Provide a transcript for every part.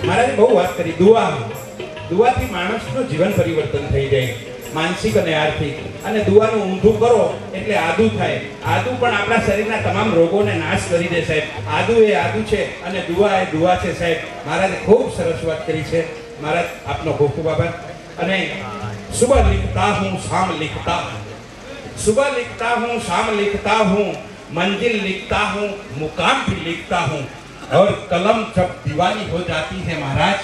महाराज बहु बात करी दुआ दुआ थी मानसનું જીવન પરિવર્તન થઈ જાય માનસિક અને આર્થિક અને દુઆનું ઊંધું કરો એટલે આદુ થાય આદુ પણ આપણા શરીરના તમામ રોગોને નાશ કરી દે સાહેબ આદુ એ આદુ છે અને દુઆ એ દુઆ છે સાહેબ મહારાજે ખૂબ સરસ વાત કરી છે महाराज आपनो खूब खूब आभार अने सुबह लिखता हूँ शाम लिखता हूँ सुबह लिखता हूँ शाम लिखता हूँ मंजिल लिखता हूँ मुकाम भी लिखता हूँ और कलम जब दीवानी हो जाती है महाराज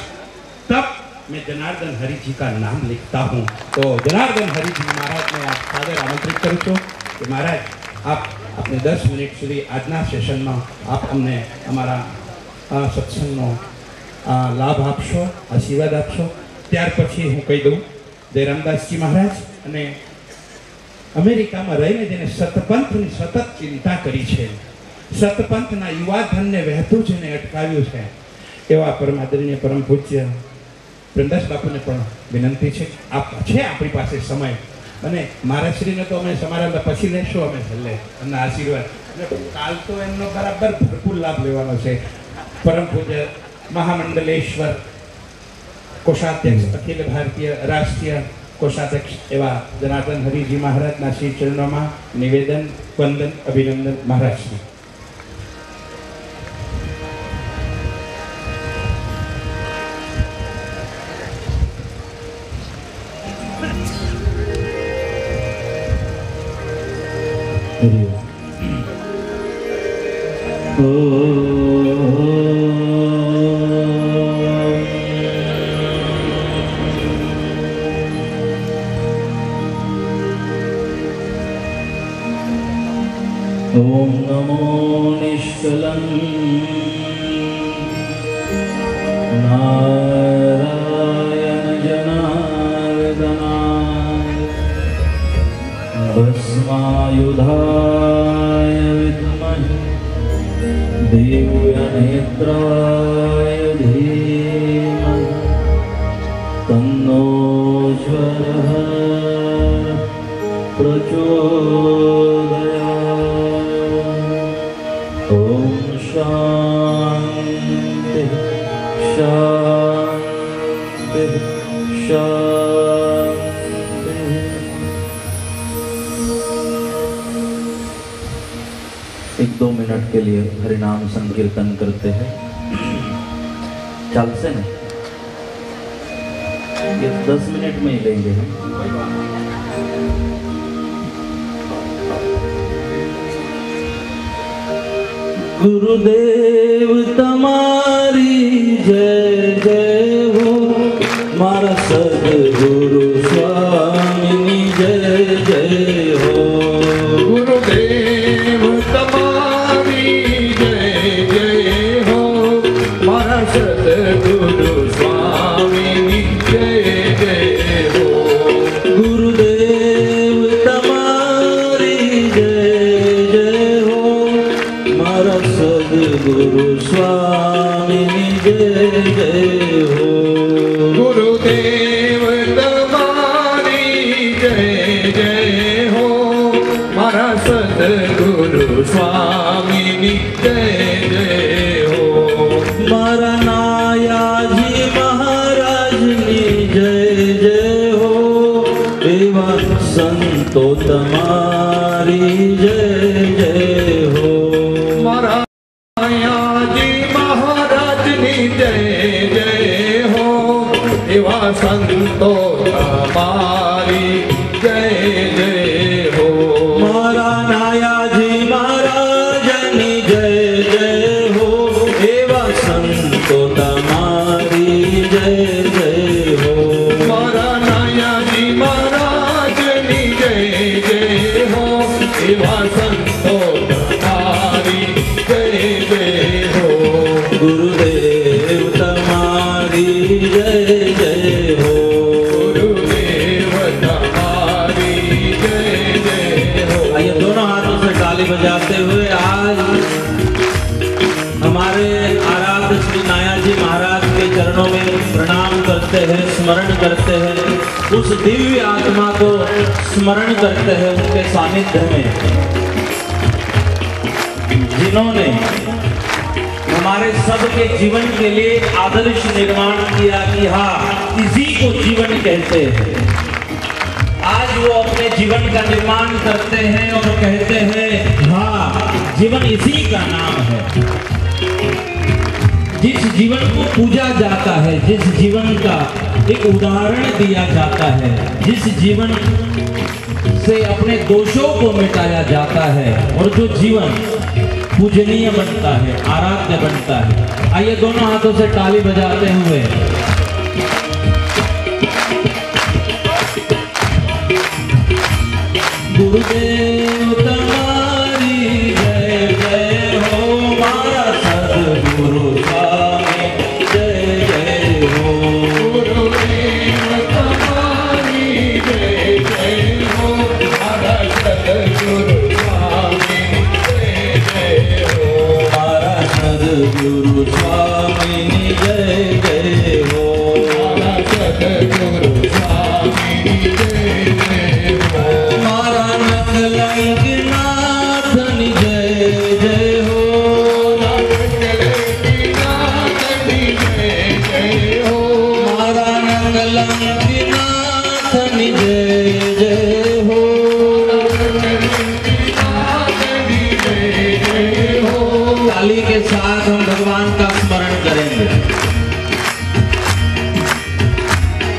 तब मैं जनार्दन हरि जी का नाम लिखता हूँ। तो जनार्दन हरि जी महाराज ने आप सादर आमंत्रित करूँ छूं कि महाराज आप अपने 10 मिनिट सुधी आजना सेशन में आप अमने अमारा सत्संगनो लाभ आपशो आशीर्वाद आपशो त्यार पछी हूँ कही दूँ जय रामदास जी महाराज अने अमेरिका में रहीने जेने सतपंथनी सतत चिंता करी छे सतपंथना युवाधनने वहेतुं जेने अटकाव्युं छे एवा परमादरणीय परम पूज्य प्रेमदास बापूने पण विनंती छे आप छे आपणी पासे समय अने महाराजश्रीने तो अमे समारंभ पछी लेशो अमे छेल्ले अमने आशीर्वाद अने काल तो एमनो बराबर भरपूर लाभ लेवानो छे। परम पूज्य महामंडलेश्वर कोषाध्यक्ष अखिल भारतीय राष्ट्रीय कोषाध्यक्ष एवं जनार्दन हरि जी महाराज ना श्री चरणों में निवेदन वंदन अभिनंदन महाराज श्री। ओम नमो निष्कलं नारायण जनार्दनाय भस्मायुधाय विद्महे दिव्यनेत्राय धीमहि तन्नो ज्वरः प्रचोदयात्। ओम शांति शांति शांति। एक दो मिनट के लिए हरिनाम संकीर्तन करते हैं। चल से ना ये 10 मिनट में ही लेंगे हम। गुरुदेव तमारी जय जय हो मारा सद्गुरु स्वामी जय जय हो। गुरुदेव तमारी जय जय हो मारा सद्गुरु स्वामी जय जय हो। गुरुदेव तमारी जय जय हो मारा सद्गुरु स्वामी जय जय हो। गुरुदेव तमारी जय जय हो मारा सद्गुरु स्वामी जय जय हो। मारा नायाजी महाराज जय जय हो एवा संतो तमारी जय जय हो। मारा नायाजी महाराज जय जय हो एवा संतो तमारी जय जय हो। मारा नायाजी महाराज जय जय हो एवा संतो तमारी जय जय हो। मारा नायाजी महाराज जय जय हो एवा संतो तमारी जय जय हो। गुरुदेव तमारी जय जय हो। गुरुदेव तमारी जय जय हो। आइए दोनों हाथों से ताली बजाते हुए आज हमारे आराध्य श्री नायाजी महाराज के चरणों में प्रणाम करते हैं, स्मरण करते हैं, उस दिव्य आत्मा को स्मरण करते हैं उनके सानिध्य में जिन्होंने हमारे सबके जीवन के लिए आदर्श निर्माण किया कि हाँ, इसी को जीवन कहते हैं। आज वो अपने जीवन का निर्माण करते हैं और कहते हैं हाँ, जीवन इसी का नाम है। जिस जीवन को पूजा जाता है, जिस जीवन का एक उदाहरण दिया जाता है, जिस जीवन से अपने दोषों को मिटाया जाता है और जो जीवन पूजनीय बनता है, आराध्य बनता है। आइए दोनों हाथों से ताली बजाते हुए गुरुदेव तुम्हारी जय जय हो, मारा सद्गुरु स्वामी जय जय हो। गुरुदेव तुम्हारी जय जय हो, मारा सद्गुरु स्वामी जय जय हो, मारा सद्गुरु स्वामी जय जय हो, मारा सद्गुरु स्वामी जय जय हो, मारा नकलंकनाथ जय जय हो, नकलंकनाथ जय जय हो, मारा नकलंकनाथ जय जय हो, जय जय हो। ताली के साथ हम भगवान का स्मरण करेंगे।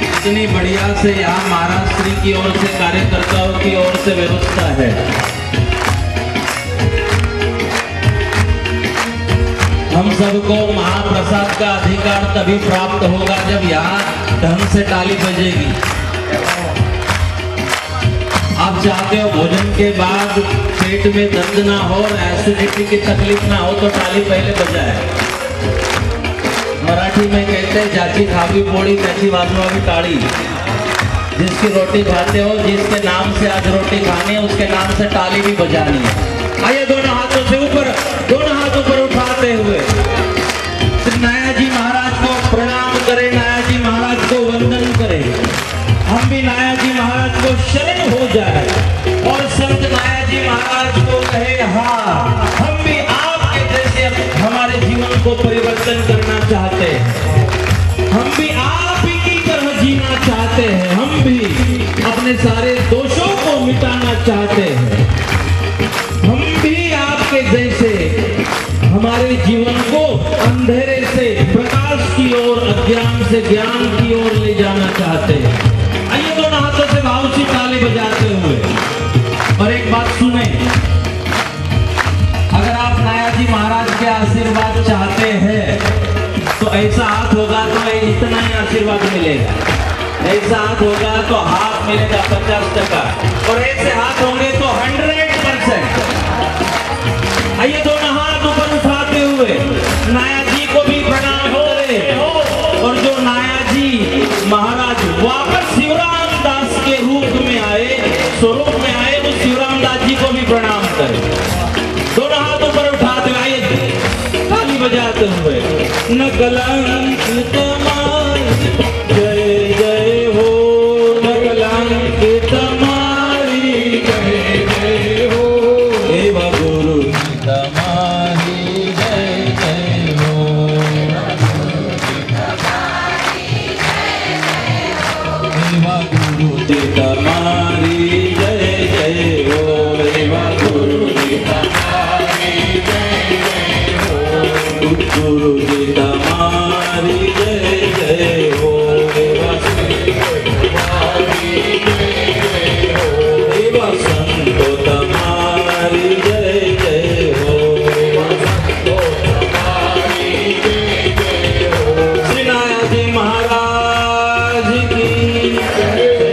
इतनी बढ़िया से यहाँ महाराज श्री की ओर से, कार्यकर्ताओं की ओर से व्यवस्था है। हम सबको महाप्रसाद का अधिकार तभी प्राप्त होगा जब यहाँ ढंग से ताली बजेगी। आप चाहते हो भोजन के बाद पेट में दर्द ना हो और एसिडिटी की तकलीफ ना हो तो ताली पहले बजाए। मराठी में कहते हैं जाची खावी पोड़ी त्याची वाजवावी ताड़ी। जिसकी रोटी खाते हो, जिसके नाम से आज रोटी खानी है, उसके नाम से ताली भी बजानी है। आइए दोनों हाथों से ऊपर, दोनों हाथ ऊपर उठाते हुए श्री नाया जी महाराज को प्रणाम करें, नाया जी महाराज को वंदन करें। हम भी नाया जी महाराज को शरण हो जाए और संत नाया जी महाराज को कहे हाँ, हम भी आपके जैसे हमारे जीवन को परिवर्तन करना चाहते हैं, हम भी आप ही की तरह जीना चाहते हैं, हम भी अपने सारे दोषों को मिटाना चाहते हैं, हम भी आपके जैसे हमारे जीवन को अंधेरे से प्रकाश की ओर, अज्ञान से ज्ञान की ओर ले जाना चाहते हैं। आइए दोनों हाथों से भाव से ताली बजाते हुए और एक बात सुने, अगर आप नाया जी महाराज के आशीर्वाद चाहते हैं तो ऐसा हाथ होगा तो इतना ही आशीर्वाद मिलेगा, ऐसा हाथ होगा तो हाथ मिलेगा 50% और ऐसे हाथ होंगे तो 100%। आइए दोनों हाथ ऊपर उठाते हुए नाया जी को भी प्रणाम करें और जो नाया जी महाराज वापस शिवराम दास के रूप में आए, स्वरूप में आए, उस शिवराम दास जी को भी प्रणाम करें। दोनों हाथ ऊपर उठाते हुए आइए ताली बजाते हुए न कलंकित मारी जय जय हो, न कलंकित मारी जय जय हो, एव गुरु तमारी जय जय हो, एव गुरु तमारी जय जय हो, एव गुरु तमारी जय जय हो, गुरु जी तमारी जय जय हो, एवा संतो तमारी जय जय हो, श्री नाया जी महाराज की,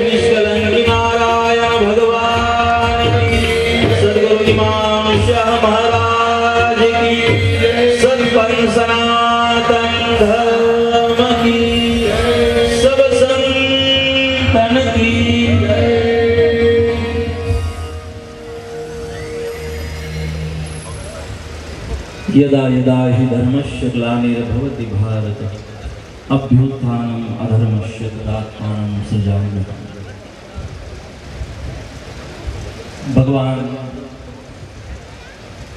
निष्कलंक नारायण भगवान की, सद्गुरु इमाम शाह महाराज की, सत्पंथ सनातन धर्म की, सब संतन की। यदा यदा हि धर्मस्य ग्लानिर्भवति भारत अभ्युत्थानम् अधर्मस्य तदात्मानं सृजाम्यहम्। भगवान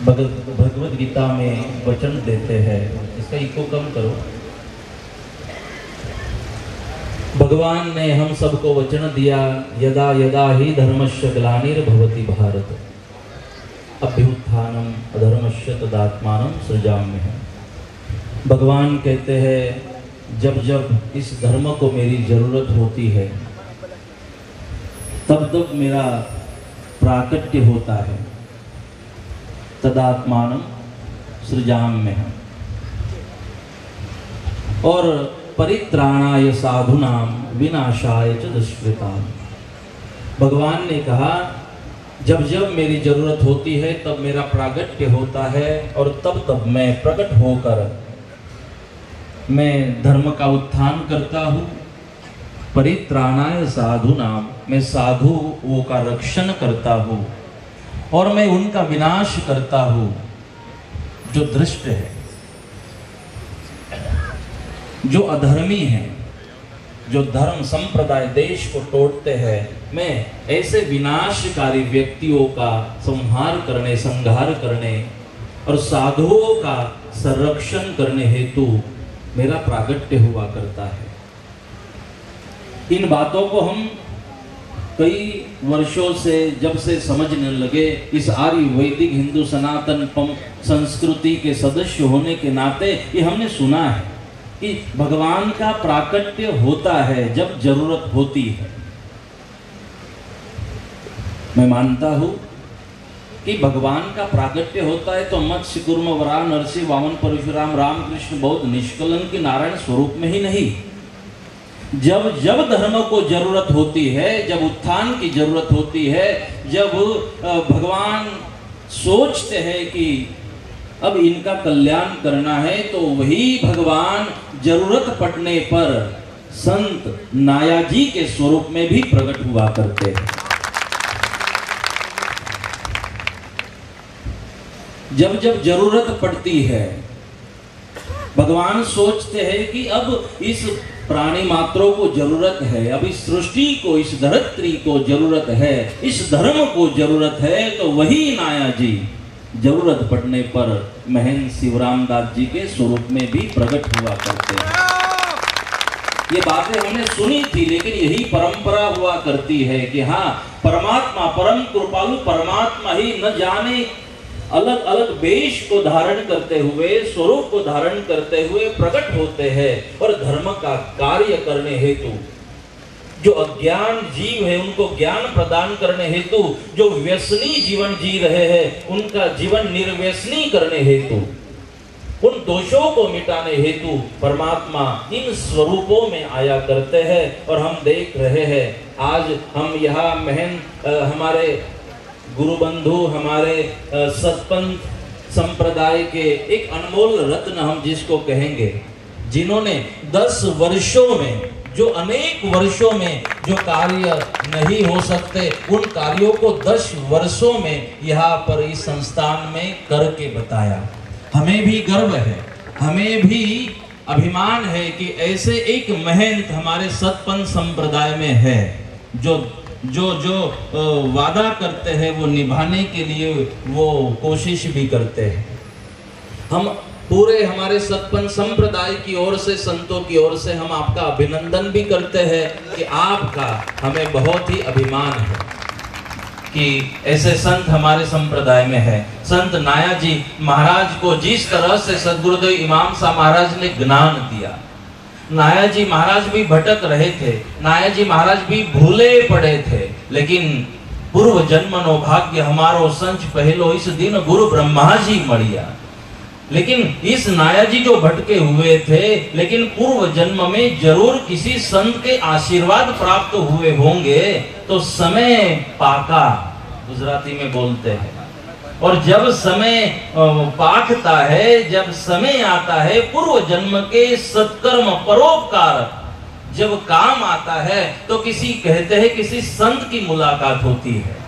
भगवत गीता में वचन देते हैं, इसका इको कम करो। भगवान ने हम सबको वचन दिया, यदा यदा ही धर्मस्य ग्लानिर्भवति भारत अभ्युत्थानम अधर्मस्य तदात्मानं सृजाम्यहम्। भगवान कहते हैं जब जब इस धर्म को मेरी जरूरत होती है तब तब मेरा प्राकट्य होता है, तदात्मानं सृजाम्यहम्। और परित्राणाय साधूनां विनाशाय च दुष्कृतां। भगवान ने कहा जब जब मेरी जरूरत होती है तब मेरा प्रागट्य होता है और तब तब मैं प्रकट होकर मैं धर्म का उत्थान करता हूँ। परित्राणाय साधूनां, मैं साधुओं का रक्षण करता हूँ और मैं उनका विनाश करता हूँ जो दुष्ट है, जो अधर्मी है, जो धर्म संप्रदाय देश को तोड़ते हैं। मैं ऐसे विनाशकारी व्यक्तियों का संहार करने, संहार करने और साधुओं का संरक्षण करने हेतु मेरा प्रागट्य हुआ करता है। इन बातों को हम कई वर्षों से जब से समझने लगे, इस आर्य वैदिक हिंदू सनातन संस्कृति के सदस्य होने के नाते ये हमने सुना है कि भगवान का प्राकट्य होता है जब जरूरत होती है। मैं मानता हूं कि भगवान का प्राकट्य होता है तो मत्स्य कूर्म वराह नरसिंह वामन परशुराम रामकृष्ण बौद्ध निष्कलंक नारायण स्वरूप में ही नहीं, जब जब धर्म को जरूरत होती है, जब उत्थान की जरूरत होती है, जब भगवान सोचते हैं कि अब इनका कल्याण करना है, तो वही भगवान जरूरत पड़ने पर संत नायाजी के स्वरूप में भी प्रकट हुआ करते हैं। जब जब जरूरत पड़ती है भगवान सोचते हैं कि अब इस प्राणी मात्रों को जरूरत है, अब इस सृष्टि को, इस धरती को जरूरत है, इस धर्म को जरूरत है, तो वही नायाजी जरूरत पड़ने पर महंत शिवराम दास जी के स्वरूप में भी प्रकट हुआ करते हैं। ये बातें हमने सुनी थी, लेकिन यही परंपरा हुआ करती है कि हाँ, परमात्मा परम कृपालु परमात्मा ही न जाने अलग अलग वेश को धारण करते हुए, स्वरूप को धारण करते हुए प्रकट होते हैं और धर्म का कार्य करने हेतु जो अज्ञान जीव है उनको ज्ञान प्रदान करने हेतु, जो व्यसनी जीवन जी रहे हैं उनका जीवन निर्व्यसनी करने हेतु, उन दोषों को मिटाने हेतु परमात्मा इन स्वरूपों में आया करते हैं। और हम देख रहे हैं आज हम यहाँ महंत हमारे गुरु बंधु, हमारे सतपंथ संप्रदाय के एक अनमोल रत्न हम जिसको कहेंगे, जिन्होंने 10 वर्षों में, जो अनेक वर्षों में जो कार्य नहीं हो सकते, उन कार्यों को 10 वर्षों में यहाँ पर इस संस्थान में करके बताया। हमें भी गर्व है, हमें भी अभिमान है कि ऐसे एक महंत हमारे सतपंथ संप्रदाय में है जो जो जो वादा करते हैं वो निभाने के लिए वो कोशिश भी करते हैं। हम पूरे हमारे सतपंथ संप्रदाय की ओर से, संतों की ओर से हम आपका अभिनंदन भी करते हैं कि आपका हमें बहुत ही अभिमान है कि ऐसे संत हमारे संप्रदाय में है। संत नायाजी महाराज को जिस तरह से सद्गुरुदेव इमाम साहब महाराज ने ज्ञान दिया, नायाजी महाराज भी भटक रहे थे, नायाजी महाराज भी भूले पड़े थे, लेकिन पूर्व जन्मनो भाग्य हमारो संच पहलो इस दिन गुरु ब्रह्मा जी मरिया। लेकिन इस नायाजी जो भटके हुए थे, लेकिन पूर्व जन्म में जरूर किसी संत के आशीर्वाद प्राप्त हुए होंगे, तो समय पाका गुजराती में बोलते हैं। और जब समय पाकता है, जब समय आता है, पूर्व जन्म के सत्कर्म परोपकार जब काम आता है, तो किसी कहते हैं किसी संत की मुलाकात होती है।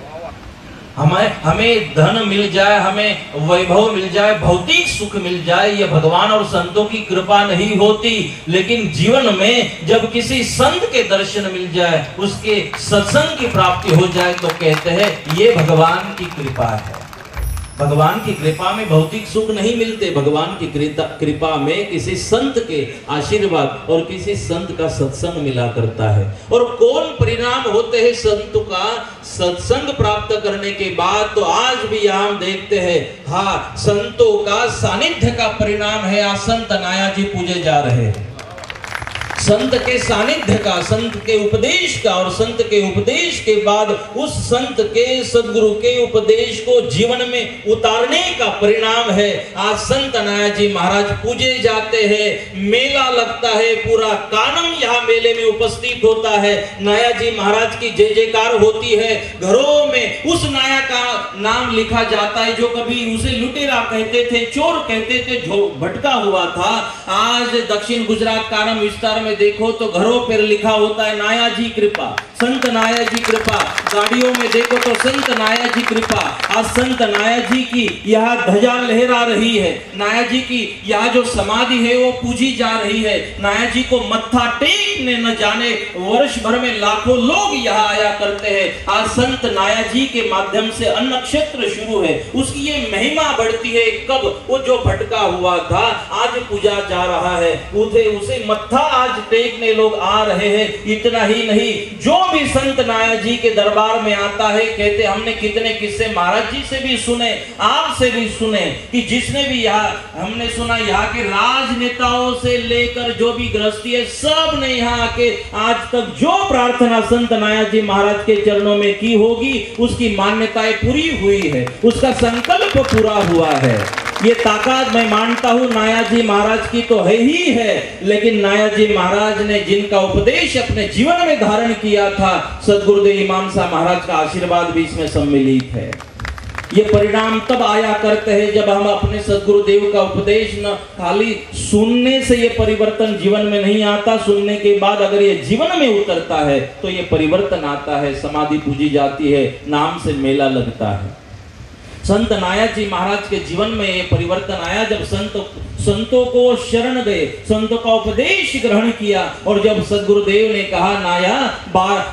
हमें धन मिल जाए, हमें वैभव मिल जाए, भौतिक सुख मिल जाए, ये भगवान और संतों की कृपा नहीं होती, लेकिन जीवन में जब किसी संत के दर्शन मिल जाए, उसके सत्संग की प्राप्ति हो जाए, तो कहते हैं ये भगवान की कृपा है। भगवान की कृपा में भौतिक सुख नहीं मिलते, भगवान की कृपा में किसी संत के आशीर्वाद और किसी संत का सत्संग मिला करता है। और कौन परिणाम होते हैं संत का सत्संग प्राप्त करने के बाद, तो आज भी यहाँ हम देखते हैं, हाँ, संतों का सानिध्य का परिणाम है। आज संत नाया जी पूजे जा रहे हैं। संत के सानिध्य का, संत के उपदेश का, और संत के उपदेश के बाद उस संत के, सदगुरु के उपदेश को जीवन में उतारने का परिणाम है। आज संत नाया जी महाराज पूजे जाते हैं, मेला लगता है, पूरा कानम यहाँ मेले में उपस्थित होता है। नाया जी महाराज की जय जयकार होती है। घरों में उस नाया का नाम लिखा जाता है जो कभी उसे लुटेरा कहते थे, चोर कहते थे, जो भटका हुआ था। आज दक्षिण गुजरात कानम विस्तार में देखो तो घरों पर लिखा होता है नाया जी कृपा, संत नाया जी कृपा। गाड़ियों में देखो तो संत नाया जी कृपा। आज संत नाया जी की यह ध्वजा लहरा रही है। नाया जी की यह जो समाधि है वो पूजी जा रही है। नाया जी को मत्था टेकने न जाने वर्ष भर में लाखों लोग यहाँ आया करते हैं। आज संत नाया जी के माध्यम से अन्न क्षेत्र शुरू है, उसकी ये महिमा बढ़ती है। कब वो जो भटका हुआ था आज पूजा जा रहा है, उसे मत्था आज टेकने लोग आ रहे हैं। इतना ही नहीं, जो भी संत नाया जी के दरबार में आता है, कहते हमने कितने किस्से महाराज जी से भी सुने, आपसे भी सुने, कि जिसने भी यहाँ हमने सुना, यहाँ के राजनेताओं से लेकर जो भी गृहस्थी है, सब ने यहाँ आके आज तक जो प्रार्थना संत नाया जी महाराज के चरणों में की होगी, उसकी मान्यताएं पूरी हुई है, उसका संकल्प पूरा हुआ है। ये ताकत मैं मानता हूं नाया जी महाराज की तो है ही है, लेकिन नाया जी महाराज ने जिनका उपदेश अपने जीवन में धारण किया था, सदगुरुदेव इमाम साहब महाराज का आशीर्वाद भी इसमें सम्मिलित है। ये परिणाम तब आया करते हैं जब हम अपने सदगुरुदेव का उपदेश न खाली सुनने से ये परिवर्तन जीवन में नहीं आता, सुनने के बाद अगर ये जीवन में उतरता है तो ये परिवर्तन आता है। समाधि पूजी जाती है, नाम से मेला लगता है। संत नाया जी महाराज के जीवन में ये परिवर्तन आया जब संतों को शरण गए, संतों का उपदेश ग्रहण किया, और जब सदगुरुदेव ने कहा नाया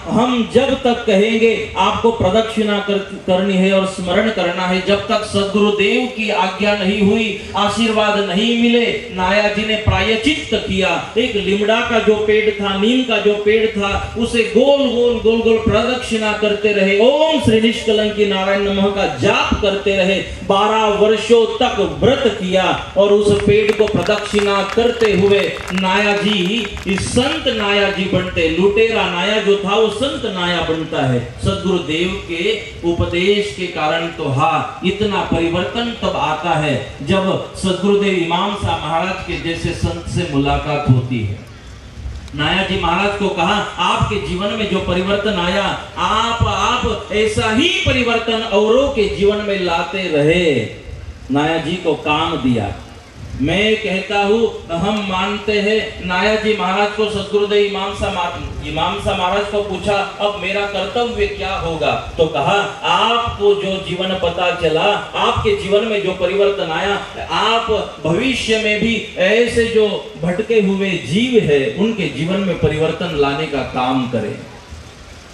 हम जब तक कहेंगे आपको प्रदक्षिणा करनी है और स्मरण करना है, जब तक सदगुरुदेव की आज्ञा नहीं हुई, आशीर्वाद नहीं मिले, नाया जी ने प्रायश्चित किया। एक लिमड़ा का जो पेड़ था, नीम का जो पेड़ था, उसे गोल गोल प्रदक्षिणा करते रहे, ओम श्री निष्कलंकी नारायण नमः का जाप करते रहे। 12 वर्षों तक व्रत किया और उस पेड़ को प्रदक्षिणा करते हुए नाया जी संत नाया जी बनते। लुटेरा नाया जो था वो संत नाया बनता है। सदगुरुदेव के उपदेश के कारण तो हाँ, इतना परिवर्तन तब आता है जब सदगुरुदेव इमाम साहब महाराज के जैसे संत से मुलाकात होती है। नाया जी महाराज को कहा आपके जीवन में जो परिवर्तन आया, आप ऐसा ही परिवर्तन औरों के जीवन में लाते रहे। नाया जी को काम दिया। मैं कहता हूँ हम मानते हैं नाया जी महाराज को सदगुरुदेव इमाम साहब महाराज को पूछा अब मेरा कर्तव्य क्या होगा, तो कहा आपको जो जीवन पता चला, आपके जीवन में जो परिवर्तन आया, आप भविष्य में भी ऐसे जो भटके हुए जीव है उनके जीवन में परिवर्तन लाने का काम करें।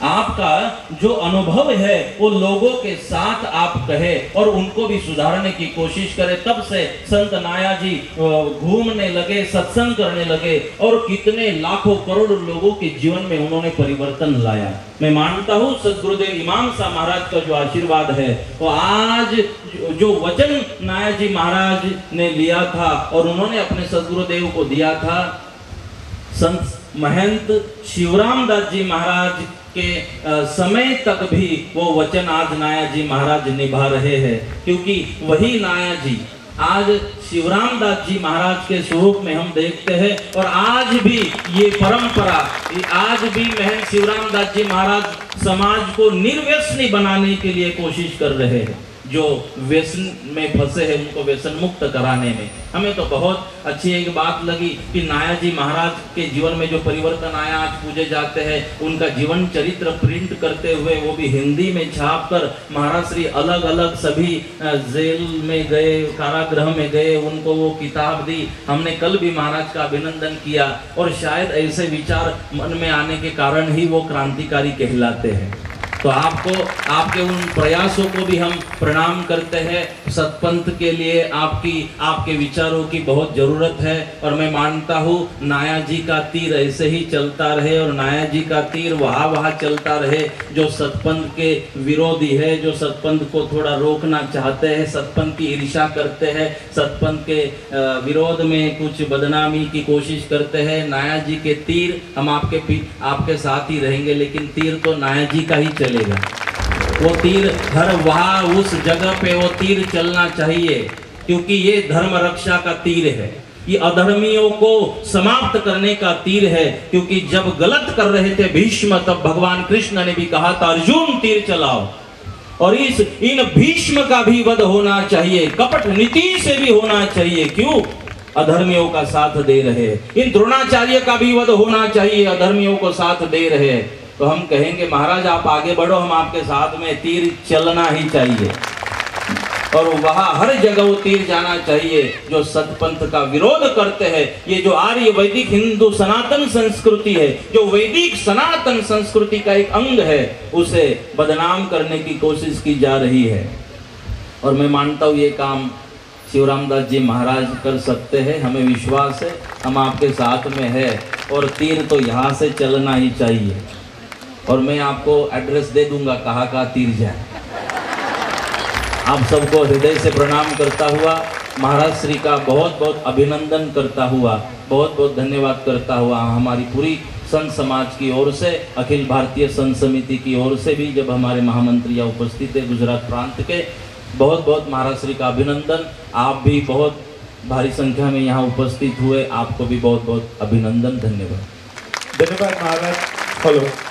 आपका जो अनुभव है वो लोगों के साथ आप कहे और उनको भी सुधारने की कोशिश करें। तब से संत नाया जी घूमने लगे, सत्संग करने लगे और कितने लाखों करोड़ लोगों के जीवन में उन्होंने परिवर्तन लाया। मैं मानता हूँ सदगुरुदेव इमाम साहब महाराज का जो आशीर्वाद है वो आज जो वचन नाया जी महाराज ने लिया था और उन्होंने अपने सदगुरुदेव को दिया था, संत महंत शिवराम दास जी महाराज के समय तक भी वो वचन आज नाया जी महाराज निभा रहे हैं, क्योंकि वही नाया जी आज शिवराम दास जी महाराज के स्वरूप में हम देखते हैं। और आज भी ये परंपरा, आज भी महंत शिवराम दास जी महाराज समाज को निर्व्यसनी बनाने के लिए कोशिश कर रहे हैं। जो व्यसन में फंसे हैं उनको व्यसन मुक्त कराने में। हमें तो बहुत अच्छी एक बात लगी कि नाया जी महाराज के जीवन में जो परिवर्तन आया, आज पूजे जाते हैं, उनका जीवन चरित्र प्रिंट करते हुए वो भी हिंदी में छाप कर महाराज श्री अलग अलग सभी जेल में गए, कारागृह में गए, उनको वो किताब दी। हमने कल भी महाराज का अभिनंदन किया और शायद ऐसे विचार मन में आने के कारण ही वो क्रांतिकारी कहलाते हैं। तो आपको आपके उन प्रयासों को भी हम प्रणाम करते हैं। सतपंथ के लिए आपके विचारों की बहुत ज़रूरत है और मैं मानता हूँ नाया जी का तीर ऐसे ही चलता रहे और नाया जी का तीर वहाँ चलता रहे जो सतपंथ के विरोधी है, जो सतपंथ को थोड़ा रोकना चाहते हैं, सतपंथ की ईर्ष्या करते हैं, सतपंथ के विरोध में कुछ बदनामी की कोशिश करते हैं। नाया जी के तीर हम आपके साथ ही रहेंगे, लेकिन तीर तो नाया जी का ही चलेगा। वो तीर हर वहाँ उस जगह पे वो तीर चलना चाहिए, क्योंकि ये धर्म रक्षा का तीर है, ये अधर्मियों को समाप्त करने का तीर है। क्योंकि जब गलत कर रहे थे भीष्म, तब भगवान कृष्ण ने भी कहा था अर्जुन तीर चलाओ, और इन भीष्म का भी वध होना चाहिए, कपट नीति से भी होना चाहिए। क्यों? अधर्मियों का साथ दे रहे हैं। इन द्रोणाचार्य का भी वध होना चाहिए, अधर्मियों को साथ दे रहे हैं। तो हम कहेंगे महाराज आप आगे बढ़ो, हम आपके साथ में, तीर चलना ही चाहिए और वहां हर जगह वो तीर जाना चाहिए जो सतपंथ का विरोध करते हैं। ये जो आर्य वैदिक हिंदू सनातन संस्कृति है, जो वैदिक सनातन संस्कृति का एक अंग है, उसे बदनाम करने की कोशिश की जा रही है। और मैं मानता हूँ ये काम शिवरामदास जी महाराज कर सकते हैं, हमें विश्वास है, हम आपके साथ में है और तीर तो यहाँ से चलना ही चाहिए। और मैं आपको एड्रेस दे दूंगा कहाँ तीर जाए। आप सबको हृदय से प्रणाम करता हुआ, महाराज श्री का बहुत बहुत अभिनंदन करता हुआ, बहुत बहुत धन्यवाद करता हुआ, हमारी पूरी संत समाज की ओर से, अखिल भारतीय संत समिति की ओर से भी, जब हमारे महामंत्री यहाँ उपस्थित है गुजरात प्रांत के, बहुत बहुत महाराज श्री का अभिनंदन। आप भी बहुत भारी संख्या में यहाँ उपस्थित हुए, आपको भी बहुत बहुत अभिनंदन, धन्यवाद। धन्यवाद महाराज। हेलो।